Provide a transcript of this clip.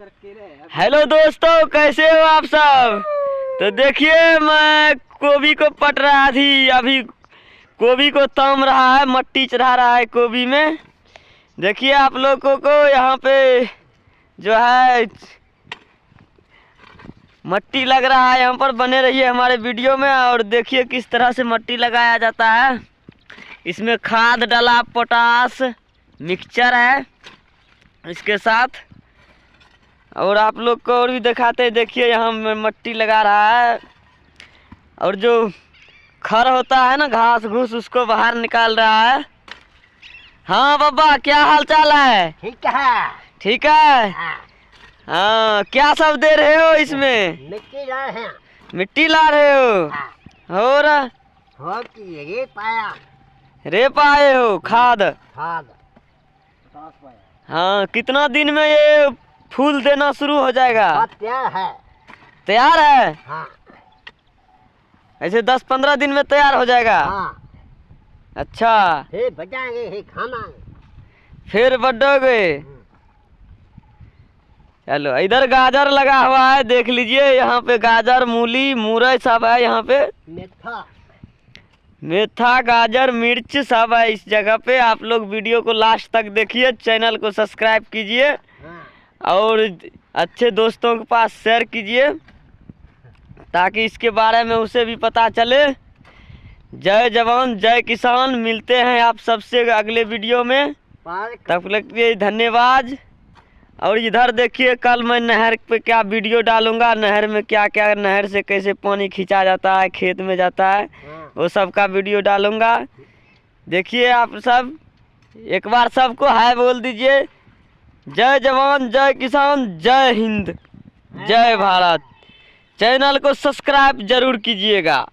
Hello दोस्तों, कैसे हो आप सब। तो देखिए मैं गोभी को पट रहा थी, अभी गोभी को तम रहा है, मट्टी चढ़ा रहा है गोभी में। देखिए आप लोगों को यहाँ पे जो है मट्टी लग रहा है, यहाँ पर बने रहिए हमारे वीडियो में और देखिए किस तरह से मट्टी लगाया जाता है। इसमें खाद डाला, पोटास मिक्सचर है इसके साथ। और आप लोग को और भी दिखाते हैं, देखिए यहाँ मट्टी लगा रहा है और जो खर होता है ना, घास घूस, उसको बाहर निकाल रहा है। हाँ बाबा, क्या हाल चाल है। ठीक है। ठीक है। हाँ। हाँ, क्या सब दे रहे हो इसमें। मिट्टी ला रहे हैं। मिट्टी ला रहे हो। हाँ। और हो कि रे पाया। रे पाए हो खाद। खाद। हाँ, कितना दिन में ये फूल देना शुरू हो जाएगा। तैयार है। तैयार है। हाँ। ऐसे 10-15 दिन में तैयार हो जाएगा। हाँ। अच्छा, फिर बजाएंगे, फिर खाना। फिर बढ़ोगे। चलो, इधर गाजर लगा हुआ है, देख लीजिए। यहाँ पे गाजर, मूली, मुरई सब है। यहाँ पे मेथा, गाजर, मिर्च सब है इस जगह पे। आप लोग वीडियो को लास्ट तक देखिए, चैनल को सब्सक्राइब कीजिए। हाँ। और अच्छे दोस्तों के पास शेयर कीजिए ताकि इसके बारे में उसे भी पता चले। जय जवान जय किसान। मिलते हैं आप सबसे अगले वीडियो में, तब तक के लिए धन्यवाद। और इधर देखिए, कल मैं नहर पे क्या वीडियो डालूंगा, नहर में क्या क्या, नहर से कैसे पानी खींचा जाता है, खेत में जाता है, वो सब का वीडियो डालूंगा। देखिए आप सब, एक बार सबको हाय बोल दीजिए। जय जवान जय किसान, जय हिंद, जय भारत। चैनल को सब्सक्राइब जरूर कीजिएगा।